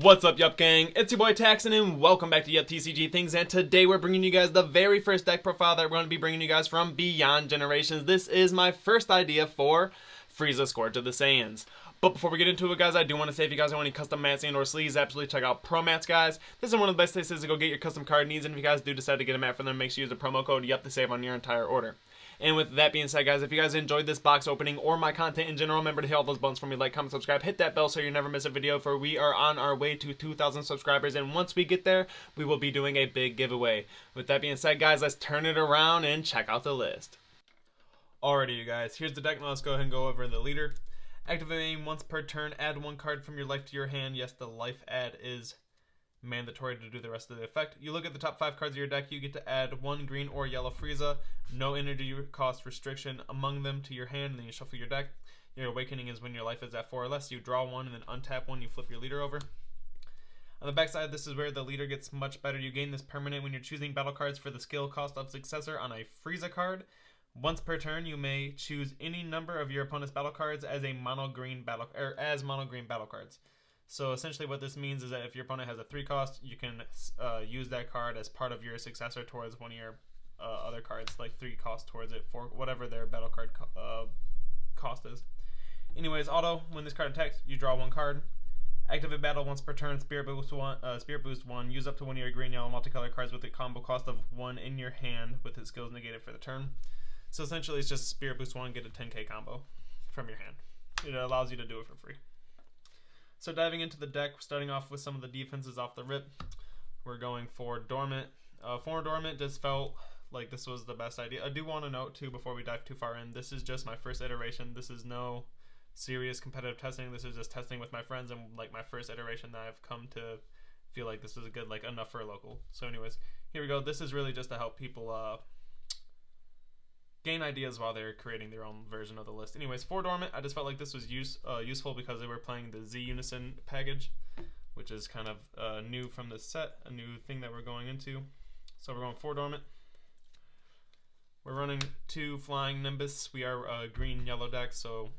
What's up, Yup gang? It's your boy Taxon, and welcome back to beyondgenerations Things. And today we're bringing you guys the very first deck profile that we're going to be bringing you guys from Beyond Generations. This is my first idea for Frieza, Scourge of the Saiyans. But before we get into it, guys, I do want to say if you guys want any custom mats and or sleeves, absolutely check out promats, guys. This is one of the best places to go get your custom card needs, and if you guys do decide to get a mat for them, make sure you use the promo code YUP to save on your entire order. And with that being said, guys, if you guys enjoyed this box opening or my content in general, remember to hit all those buttons for me, like, comment, subscribe, hit that bell so you never miss a video, for we are on our way to 2,000 subscribers, and once we get there, we will be doing a big giveaway. With that being said, guys, let's turn it around and check out the list. Alrighty, you guys, here's the deck. Now let's go ahead and go over the leader. Activating once per turn, add one card from your life to your hand. Yes, the life add is mandatory to do the rest of the effect. You look at the top 5 cards of your deck, you get to add one green or yellow Frieza, no energy cost restriction among them, to your hand, and then you shuffle your deck. Your awakening is when your life is at 4 or less. You draw one and then untap one, you flip your leader over. On the backside, this is where the leader gets much better. You gain this permanent when you're choosing battle cards for the skill cost of Successor on a Frieza card. Once per turn, you may choose any number of your opponent's battle cards as mono green battle cards. So essentially what this means is that if your opponent has a 3 cost, you can use that card as part of your Successor towards one of your other cards, like 3 cost towards it for whatever their battle card cost is. Anyways, auto, when this card attacks, you draw one card. Activate battle once per turn, Spirit Boost 1, use up to one of your green, yellow, multicolored cards with a combo cost of 1 in your hand with its skills negated for the turn. So essentially it's just Spirit Boost 1, get a 10k combo from your hand. It allows you to do it for free. So diving into the deck, starting off with some of the defenses off the rip, we're going for Dormant. For Dormant, just felt like this was the best idea. I do want to note too, before we dive too far in, this is just my first iteration. This is no serious competitive testing. This is just testing with my friends and like my first iteration that I've come to feel like this is a good, like, enough for a local. So anyways, here we go. This is really just to help people gain ideas while they're creating their own version of the list. Anyways, for Dormant, I just felt like this was useful because they were playing the Z Unison package, which is kind of new from this set, a new thing that we're going into. So we're going for Dormant. We're running 2 Flying Nimbus. We are a green-yellow deck, so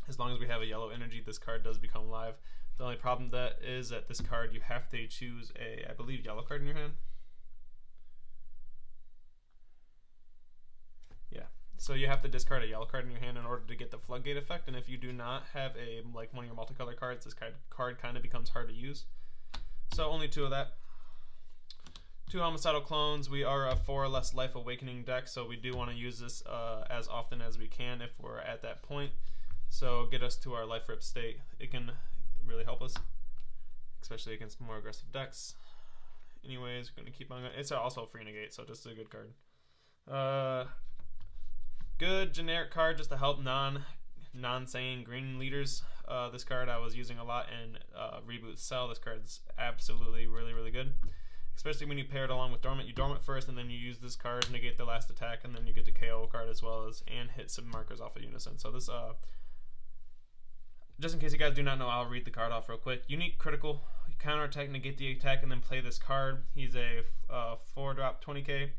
as long as we have a yellow energy, this card does become live. The only problem that is that this card, you have to choose a, I believe, yellow card in your hand. So you have to discard a yellow card in your hand in order to get the floodgate effect, and if you do not have a one of your multicolored cards, this card kind of becomes hard to use. So only 2 of that. 2 homicidal clones. We are a 4 or less life awakening deck, so we do want to use this as often as we can if we're at that point. So get us to our life rip state. It can really help us, especially against more aggressive decks. Anyways, we're going to keep on going. It's also free negate, so just a good card. Good generic card just to help non-Saiyan green leaders. This card I was using a lot in Reboot Cell. This card's absolutely really good, especially when you pair it along with Dormant. You Dormant first, and then you use this card to negate the last attack, and then you get the KO card as well as and hit some markers off of Unison. So this, just in case you guys do not know, I'll read the card off real quick. Unique critical, counter attack, negate the attack, and then play this card. He's a 4-drop 20k.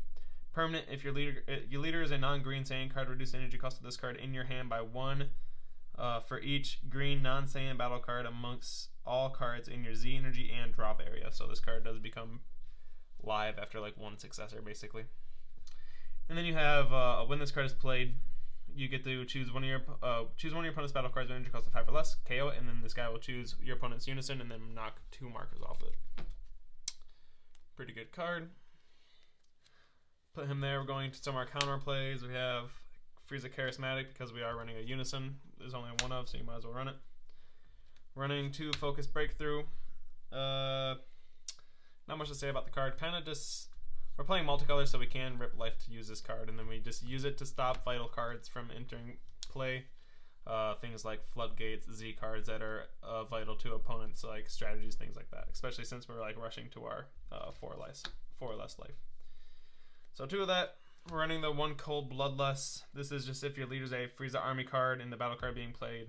Permanent, if your leader is a non-green Saiyan card, reduce the energy cost of this card in your hand by 1 for each green non-Saiyan battle card amongst all cards in your Z energy and drop area. So this card does become live after like 1 Successor, basically. And then you have when this card is played, you get to choose one of your opponent's battle cards with energy cost of 5 or less, KO it, and then this guy will choose your opponent's Unison and then knock 2 markers off it. Pretty good card. Put him there. We're going to some of our counter plays. We have Frieza Charismatic because we are running a Unison. There's only 1 of, so you might as well run it. Running 2 Focus Breakthrough. Not much to say about the card. Kind of just, we're playing multicolor, so we can rip life to use this card, and then we just use it to stop vital cards from entering play. Things like Floodgates, Z cards that are vital to opponents, like strategies, things like that. Especially since we're like rushing to our 4 or less life. So 2 of that. We're running the 1 Cold Bloodlust. This is just if your leader's a Frieza army card and the battle card being played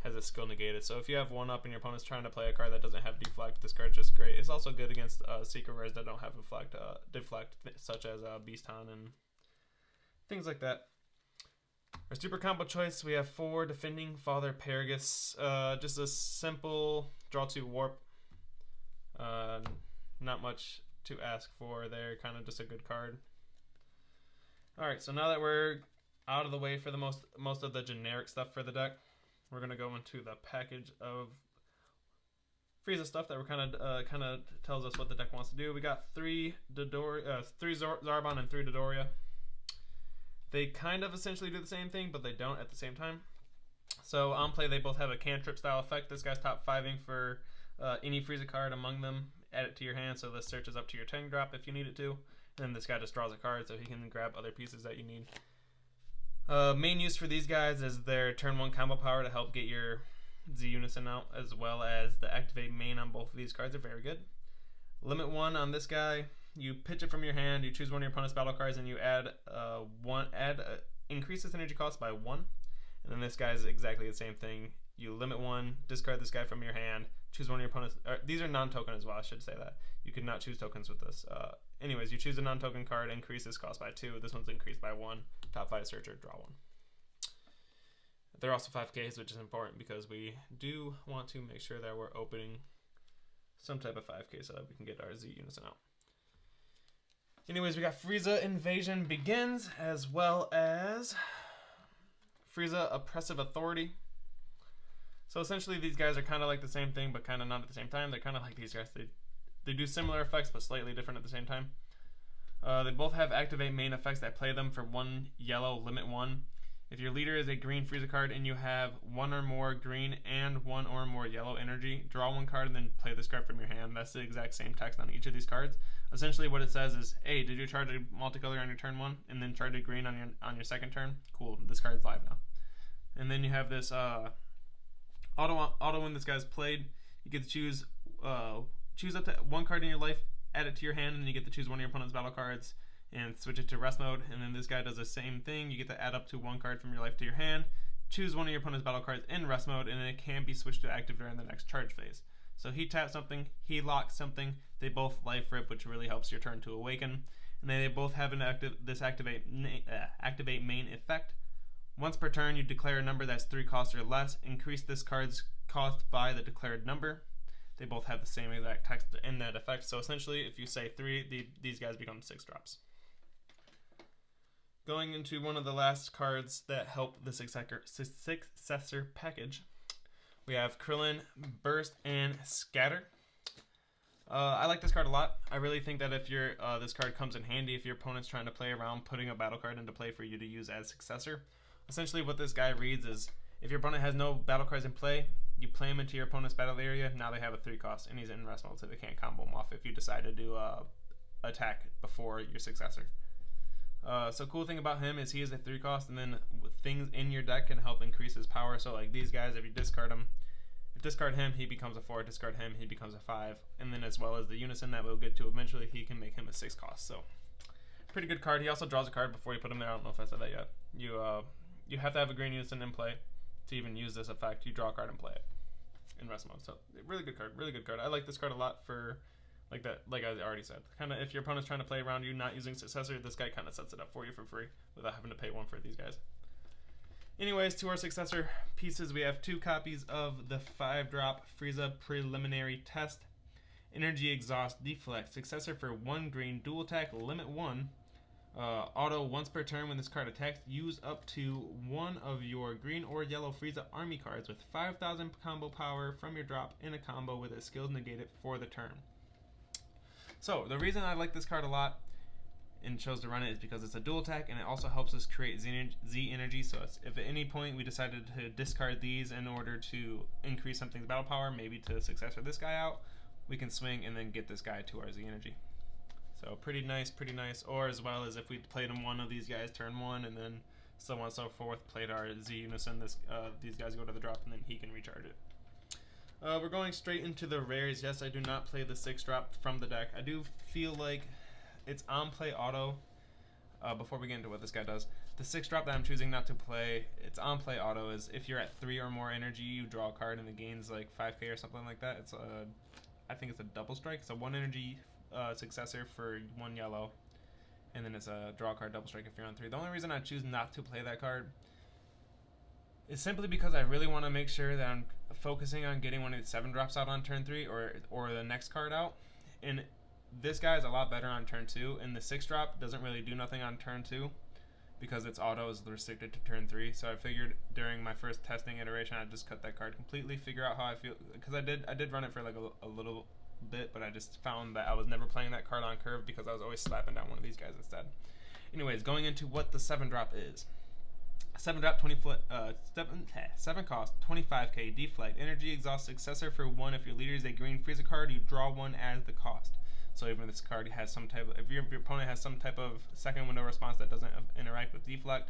has its skill negated. So if you have 1 up and your opponent's trying to play a card that doesn't have deflect, this card's just great. It's also good against secret rares that don't have deflect, such as Beaston and things like that. Our super combo choice, we have 4 Defending Father Paragus. Just a simple draw 2 warp. Not much to ask for there, kind of just a good card. Alright, so now that we're out of the way for the most of the generic stuff for the deck, we're going to go into the package of Frieza stuff that we're kind of tells us what the deck wants to do. We got three Zarbon and 3 Dodoria. They kind of essentially do the same thing, but they don't at the same time. So on play, they both have a cantrip style effect. This guy's top 5ing for any Frieza card among them. Add it to your hand, so this searches up to your 10 drop if you need it to. And then this guy just draws a card, so he can grab other pieces that you need. Main use for these guys is their turn 1 combo power to help get your Z Unison out, as well as the activate main on both of these cards are very good. Limit 1 on this guy, you pitch it from your hand, you choose one of your opponent's battle cards, and you increase its energy cost by 1. And then this guy is exactly the same thing. You limit 1, discard this guy from your hand, choose one of your opponent's. These are non-token as well, I should say that. You could not choose tokens with this. Anyways, you choose a non-token card, increase this cost by 2. This one's increased by 1. Top 5 searcher, draw 1. They're also 5Ks, which is important because we do want to make sure that we're opening some type of 5K so that we can get our Z Unison out. Anyways, we got Frieza Invasion Begins, as well as Frieza Oppressive Authority. So essentially these guys are kind of like the same thing, but kind of not at the same time. They're kind of like these guys. They do similar effects, but slightly different at the same time. They both have activate main effects that play them for 1 yellow, limit 1. If your leader is a green Frieza card and you have 1 or more green and 1 or more yellow energy, draw 1 card and then play this card from your hand. That's the exact same text on each of these cards. Essentially what it says is, hey, did you charge a multicolor on your turn 1 and then charge a green on your second turn? Cool, this card's live now. And then you have this auto when this guy's played, you get to choose up to 1 card in your life, add it to your hand, and then you get to choose one of your opponent's battle cards and switch it to rest mode. And then this guy does the same thing. You get to add up to 1 card from your life to your hand, choose one of your opponent's battle cards in rest mode, and then it can be switched to active during the next charge phase. So he taps something, he locks something, they both life rip, which really helps your turn to awaken. And then they both have an activate main effect. Once per turn, you declare a number that's 3 costs or less. Increase this card's cost by the declared number. They both have the same exact text in that effect. So essentially, if you say 3, these guys become 6 drops. Going into one of the last cards that help the Successor package, we have Krillin, Burst, and Scatter. I like this card a lot. I really think that if this card comes in handy if your opponent's trying to play around putting a battle card into play for you to use as Successor. Essentially what this guy reads is, if your opponent has no battle cards in play, you play him into your opponent's battle area, now they have a 3 cost, and he's in rest mode, so they can't combo him off if you decide to do attack before your Successor. So cool thing about him is he is a 3 cost, and then things in your deck can help increase his power. So like these guys, if you discard him, he becomes a 4, discard him, he becomes a 5, and then as well as the Unison that we'll get to eventually, he can make him a 6 cost. So pretty good card. He also draws a card before you put him there. I don't know if I said that yet. You have to have a green Unison in play to even use this effect. You draw a card and play it in rest mode. So really good card, really good card. I like this card a lot for like that. Like I already said, kind of if your opponent's trying to play around you not using Successor, this guy kind of sets it up for you for free without having to pay 1 for these guys. Anyways, to our Successor pieces, we have 2 copies of the 5-drop Frieza Preliminary Test. Energy Exhaust Deflect. Successor for 1 green, dual attack, limit 1. Auto once per turn when this card attacks, use up to 1 of your green or yellow Frieza army cards with 5,000 combo power from your drop in a combo with its skills negated for the turn. So the reason I like this card a lot and chose to run it is because it's a dual attack, and it also helps us create Z energy. So if at any point we decided to discard these in order to increase something's battle power, maybe to Successor this guy out, we can swing and then get this guy to our Z energy. So pretty nice, pretty nice. Or as well as if we played him one of these guys turn 1 and then so on and so forth, played our Z Unison, these guys go to the drop and then he can recharge it. We're going straight into the rares. Yes, I do not play the 6-drop from the deck. I do feel like it's on play auto. Before we get into what this guy does, the 6-drop that I'm choosing not to play, it's on play auto, is if you're at 3 or more energy, you draw a card and it gains like 5k or something like that. It's I think it's a double strike. It's a 1 energy Successor for 1 yellow, and then it's a draw card double strike if you're on 3. The only reason I choose not to play that card is simply because I really want to make sure that I'm focusing on getting one of the 7 drops out on turn 3 or the next card out. And this guy is a lot better on turn 2, and the 6 drop doesn't really do nothing on turn 2 because its auto is restricted to turn 3. So I figured during my first testing iteration I'd just cut that card completely, figure out how I feel, because I did run it for like a little bit, but I just found that I was never playing that card on curve because I was always slapping down one of these guys instead. Anyways, going into what the 7 drop is. 7 drop, 7 cost, 25k, deflect, energy exhaust, successor for 1. If your leader is a green Frieza card, you draw 1 as the cost. So even if this card has some type of, if your opponent has some type of second window response that doesn't interact with deflect,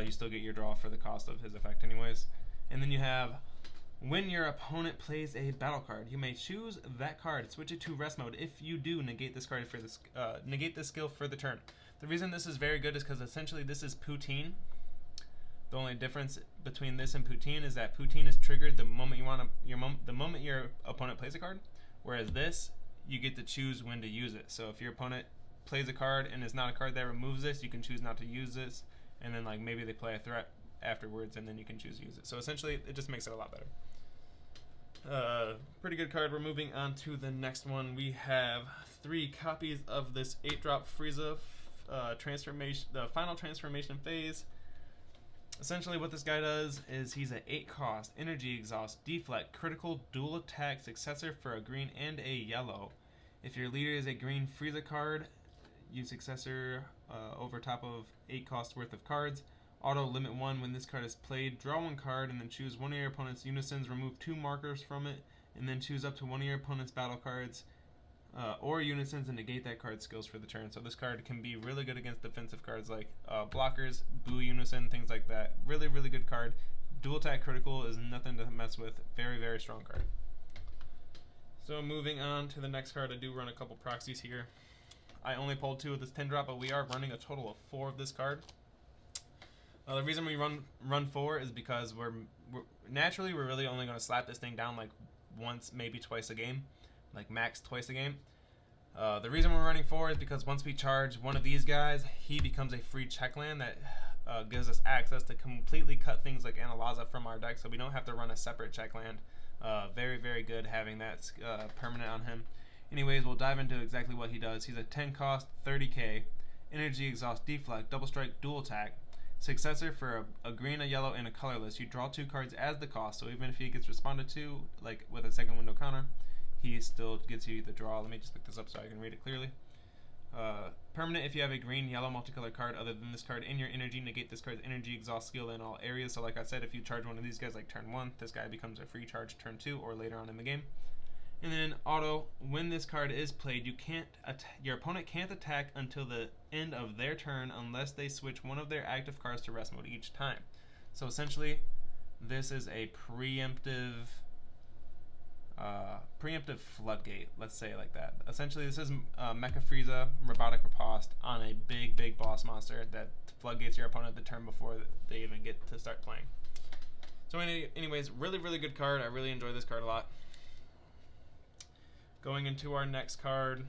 you still get your draw for the cost of his effect anyways. And then you have, when your opponent plays a battle card, you may choose that card, switch it to rest mode. If you do, negate this card for this, negate this skill for the turn. The reason this is very good is because essentially this is poutine. The only difference between this and poutine is that poutine is triggered the moment you want to, the moment your opponent plays a card, whereas this, you get to choose when to use it. So if your opponent plays a card and it's not a card that removes this, you can choose not to use this, and then like maybe they play a threat afterwards, and then you can choose to use it. So essentially, it just makes it a lot better. Pretty good card. We're moving on to the next one. We have 3 copies of this 8-drop Frieza transformation, the final transformation phase. Essentially what this guy does is he's an 8 cost, energy exhaust, deflect, critical, dual attack, successor for a green and a yellow. If your leader is a green Frieza card, use successor over top of 8 cost worth of cards. Auto limit 1 when this card is played, draw 1 card and then choose one of your opponent's unisons, remove 2 markers from it, and then choose up to one of your opponent's battle cards or unisons and negate that card's skills for the turn. So this card can be really good against defensive cards like blockers, boo unison, things like that. Really, really good card. Dual attack critical is nothing to mess with. Very, very strong card. So moving on to the next card, I do run a couple proxies here. I only pulled 2 of this 10 drop, but we are running a total of 4 of this card. The reason we run 4 is because we're naturally really only going to slap this thing down like once, maybe twice a game. Like max twice a game. The reason we're running 4 is because once we charge one of these guys, he becomes a free check land that gives us access to completely cut things like Analaza from our deck, so we don't have to run a separate check land. Very, very good having that permanent on him. Anyways, we'll dive into exactly what he does. He's a 10 cost, 30k, energy exhaust, deflect, double strike, dual attack, successor for a green, a yellow, and a colorless. You draw 2 cards as the cost, so even if he gets responded to, like with a second window counter, he still gets you the draw. Let me just pick this up so I can read it clearly. Permanent, if you have a green, yellow, multicolored card other than this card in your energy, negate this card's energy exhaust skill in all areas. So like I said, if you charge one of these guys like turn 1, this guy becomes a free charge turn 2 or later on in the game. And then auto, when this card is played, your opponent can't attack until the end of their turn unless they switch one of their active cards to rest mode each time. So essentially, this is a preemptive floodgate, let's say it like that. Essentially, this is Mecha Frieza, Robotic Riposte on a big boss monster that floodgates your opponent the turn before they even get to start playing. So anyways, really good card. I really enjoy this card a lot. Going into our next card,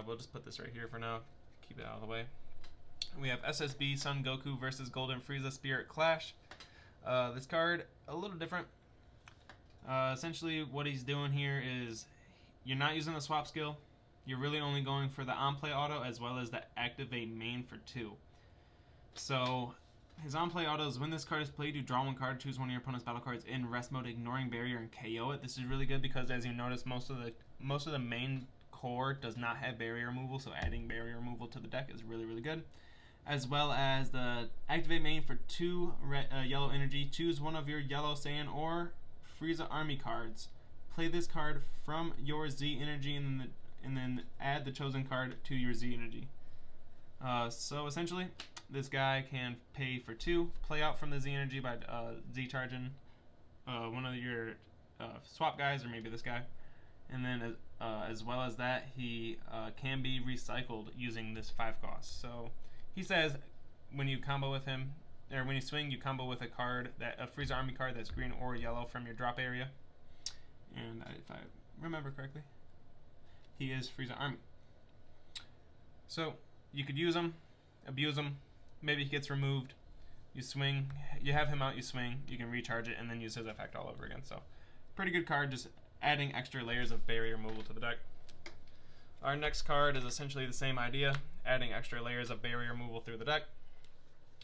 we'll just put this right here for now, keep it out of the way. We have SSB Son Goku versus Golden Frieza Spirit Clash. This card, a little different. Essentially what he's doing here is you're not using the swap skill, you're really only going for the on-play auto as well as the activate main for 2. So his on-play auto is when this card is played, you draw 1 card, choose one of your opponent's battle cards in rest mode, ignoring barrier, and KO it. This is really good because as you notice, most of the main core does not have barrier removal, so adding barrier removal to the deck is really good. As well as the activate main for 2 yellow energy, choose one of your yellow Saiyan or Frieza army cards, play this card from your Z energy, and then add the chosen card to your Z energy. So essentially, this guy can pay for 2, play out from the Z energy by Z charging one of your swap guys, or maybe this guy, and then as well as that, he can be recycled using this 5 cost. So he says when you combo with him, or when you swing, you combo with a card, a Frieza army card that's green or yellow from your drop area. And if I remember correctly, he is Frieza army. So you could use him, abuse him, maybe he gets removed. You swing, you have him out, you swing, you can recharge it, and then use his effect all over again. So, pretty good card, just adding extra layers of barrier removal to the deck. Our next card is essentially the same idea, adding extra layers of barrier removal through the deck.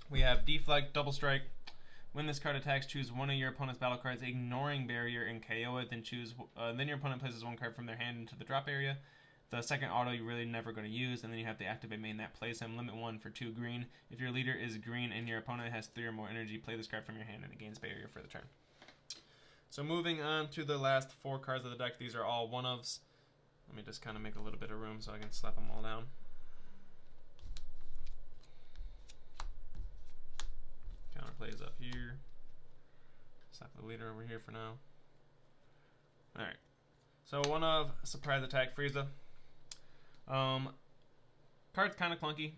We have Deflect, Double Strike. When this card attacks, choose one of your opponent's battle cards, ignoring barrier and KO it. Then your opponent places one card from their hand into the drop area. The second auto you're really never going to use, and then you have the activate main that plays him. Limit 1 for 2 green. If your leader is green and your opponent has 3 or more energy, play this card from your hand and it gains barrier for the turn. So moving on to the last 4 cards of the deck. These are all one-ofs. Let me just kind of make a little bit of room so I can slap them all down. Counter plays up here. Slap the leader over here for now. Alright. So one of Surprise Attack Frieza. Card's kind of clunky.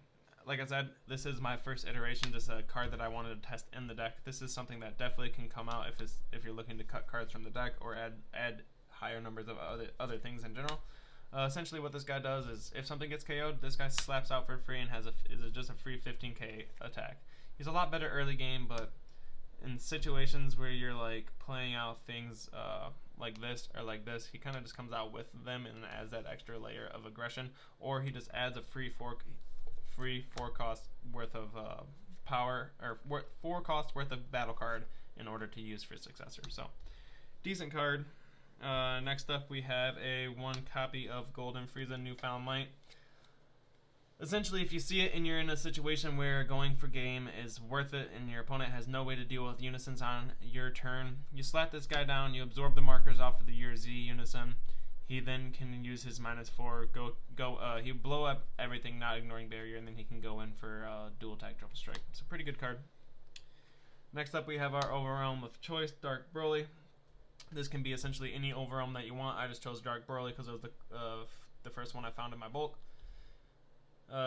Like I said, this is my first iteration, just a card that I wanted to test in the deck. This is something that definitely can come out if you're looking to cut cards from the deck or add higher numbers of other things in general. Essentially what this guy does is if something gets KO'd, this guy slaps out for free and is just a free 15k attack. He's a lot better early game, but in situations where you're like playing out things like this or like this, he kind of just comes out with them and adds that extra layer of aggression, or he just adds a free 4 cost worth of power, or 4 cost worth of battle card in order to use for Successor. So decent card. Next up we have a 1 copy of Golden Frieza Newfound Light. Essentially, if you see it and you're in a situation where going for game is worth it and your opponent has no way to deal with unisons on your turn, you slap this guy down, you absorb the markers off of your Z unison. He then can use his -4, he blow up everything, not ignoring barrier, and then he can go in for dual attack, triple strike. It's a pretty good card. Next up we have our Overwhelm of choice, Dark Broly. This can be essentially any Overwhelm that you want. I just chose Dark Broly because it was the first one I found in my bulk.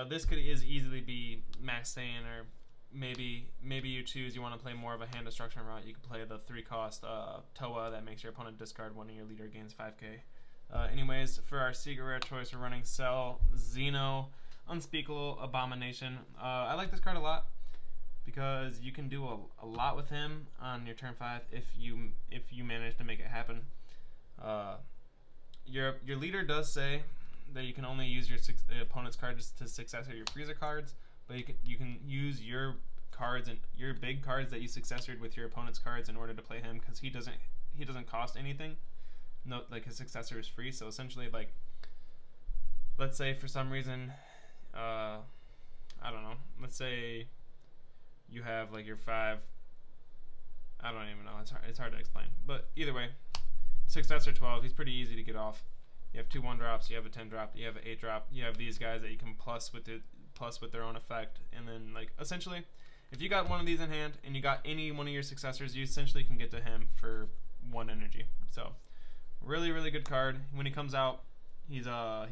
This could easily be Max Saiyan, or maybe you choose you want to play more of a hand destruction route. You could play the 3 cost Toa that makes your opponent discard one and your leader gains 5k. Anyways, for our secret rare choice, we're running Cell, Xeno, Unspeakable Abomination. I like this card a lot because you can do a lot with him on your turn 5 if you manage to make it happen. Your leader does say that you can only use your opponent's cards to Successor your Frieza cards, but you can use your cards and your big cards that you Successored with your opponent's cards in order to play him, because he doesn't cost anything. No, like his Successor is free. So essentially, like, let's say for some reason, I don't know. Let's say you have like your 5. I don't even know. It's hard to explain. But either way, Successor 12. He's pretty easy to get off. You have 2 1-drops, you have a 10-drop, you have an 8-drop, you have these guys that you can plus with their own effect, and then like essentially, if you got one of these in hand and you got any one of your Successors, you essentially can get to him for 1 energy. So really good card. When he comes out, he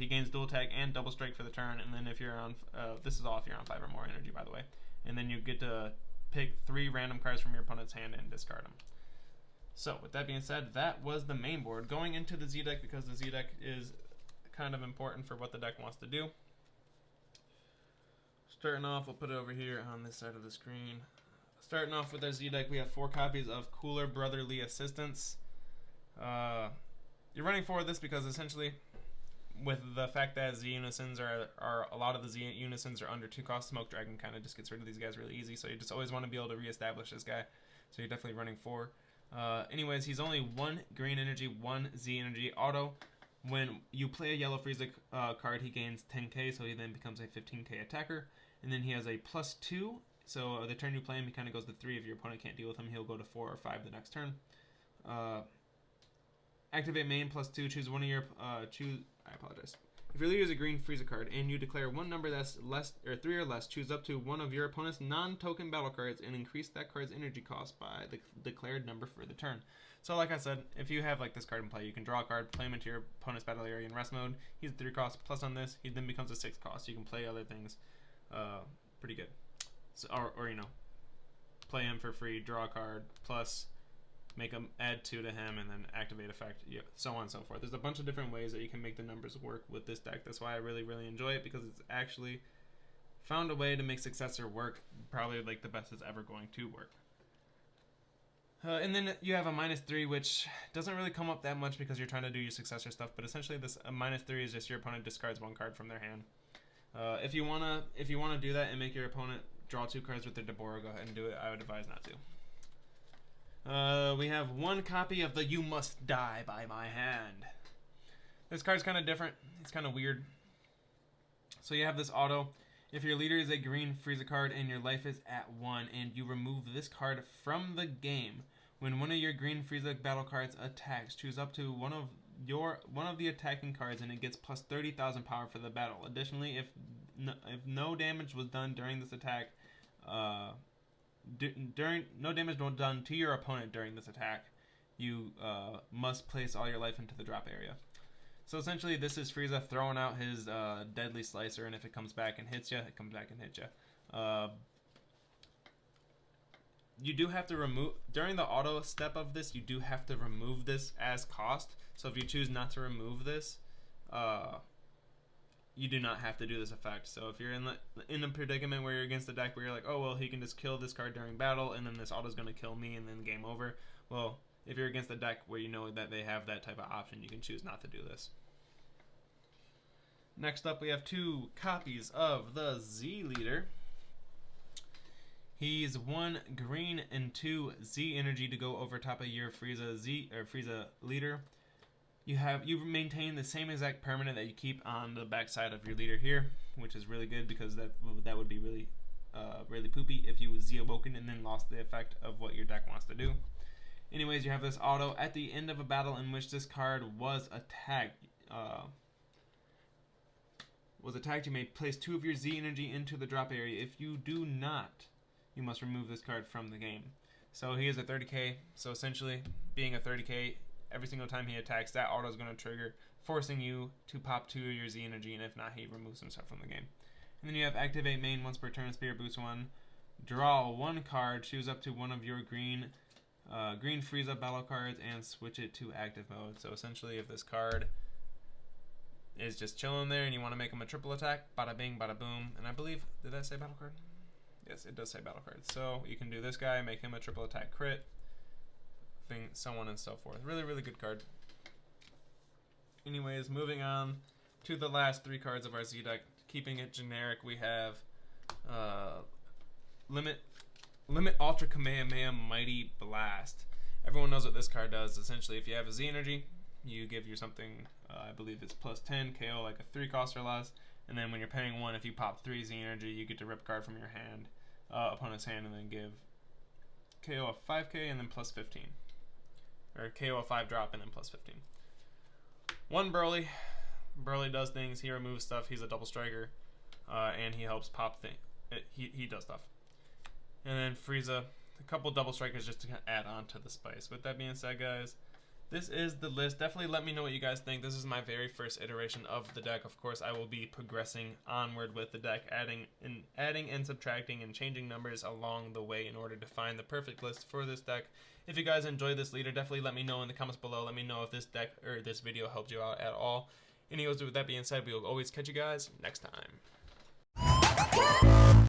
gains dual attack and double strike for the turn, and then if you're on this is all if you're on 5 or more energy, by the way, and then you get to pick 3 random cards from your opponent's hand and discard them. So, with that being said, that was the main board. Going into the Z deck, because the Z deck is kind of important for what the deck wants to do. Starting off, we'll put it over here on this side of the screen. Starting off with our Z deck, we have 4 copies of Cooler Brotherly Assistance. You're running 4 of this because essentially, with the fact that Z unisons are a lot of the Z unisons are under 2 cost, Smoke Dragon kind of just gets rid of these guys really easy. So you just always want to be able to reestablish this guy. So you're definitely running 4. Anyways, he's only 1 green energy, 1 Z energy auto. When you play a yellow Frieza card, he gains 10k, so he then becomes a 15k attacker. And then he has a +2, so the turn you play him, he kind of goes to 3. If your opponent can't deal with him, he'll go to 4 or 5 the next turn. Activate main +2, choose one of your, I apologize. If your leader is a green Frieza card and you declare one number that's less or 3 or less, choose up to one of your opponent's non-token battle cards and increase that card's energy cost by the declared number for the turn. So like I said, if you have like this card in play, you can draw a card, play him into your opponent's battle area in rest mode. He's a 3 cost, plus on this, he then becomes a 6 cost. You can play other things pretty good. So, or you know, play him for free, draw a card, plus make him add 2 to him, and then activate effect, yeah, so on and so forth. There's a bunch of different ways that you can make the numbers work with this deck. That's why I really enjoy it, because it's actually found a way to make Successor work, probably like the best it's ever going to work. And then you have a -3, which doesn't really come up that much because you're trying to do your Successor stuff, but essentially this -3 is just your opponent discards 1 card from their hand. If you wanna do that and make your opponent draw 2 cards with their Deborah, go ahead and do it. I would advise not to. We have 1 copy of the You Must Die by My Hand. This card's kind of different. It's kind of weird. So you have this auto. If your leader is a green Frieza card and your life is at 1 and you remove this card from the game, when one of your green Frieza battle cards attacks, choose up to one of the attacking cards and it gets plus 30,000 power for the battle. Additionally, if no damage was done during this attack, no damage was done to your opponent during this attack, you must place all your life into the drop area. So essentially, this is Frieza throwing out his deadly slicer, and if it comes back and hits you, it comes back and hits you. You do have to remove, during the auto step of this, you do have to remove this as cost. So if you choose not to remove this, you do not have to do this effect. So if you're in a predicament where you're against the deck where you're like, oh, well, he can just kill this card during battle, and then this auto is going to kill me, and then game over. Well, if you're against the deck where you know that they have that type of option, you can choose not to do this. Next up, we have 2 copies of the Z Leader. He's 1 green and 2 Z energy to go over top of your Frieza Leader. You maintain the same exact permanent that you keep on the back side of your leader here, which is really good because that would be really poopy if you was Z awoken and then lost the effect of what your deck wants to do. Anyways, you have this auto at the end of a battle in which this card was attacked. You may place 2 of your Z energy into the drop area. If you do not, you must remove this card from the game. So he is a 30k. So essentially, being a 30k, every single time he attacks, that auto is going to trigger, forcing you to pop 2 of your Z energy, and if not, he removes himself from the game. And then you have activate main once per turn, Spirit Boost 1. Draw 1 card, choose up to one of your green Frieza battle cards, and switch it to active mode. So essentially, if this card is just chilling there and you want to make him a triple attack, bada bing, bada boom. And I believe, did that say battle card? Yes, it does say battle card. So you can do this guy, make him a triple attack crit, so on and so forth. Really, really good card. Anyways, moving on to the last 3 cards of our Z deck. Keeping it generic, we have Limit Ultra Kamehameha Mighty Blast. Everyone knows what this card does. Essentially, if you have a Z energy, you give you something, I believe it's plus 10, KO like a 3 cost or less, and then when you're paying 1, if you pop 3 Z energy, you get to rip a card from your hand, opponent's hand, and then give KO a 5k and then plus 15. Or KO a 5 drop and then plus 15. 1 Broly. Broly does things, he removes stuff, he's a double striker, and he helps pop things. He does stuff. And then Frieza, a couple double strikers just to add on to the spice. With that being said, guys, this is the list. Definitely let me know what you guys think. This is my very first iteration of the deck. Of course, I will be progressing onward with the deck, adding and subtracting and changing numbers along the way in order to find the perfect list for this deck. If you guys enjoyed this leader, definitely let me know in the comments below. Let me know if this deck or this video helped you out at all. Anyways, with that being said, we will always catch you guys next time.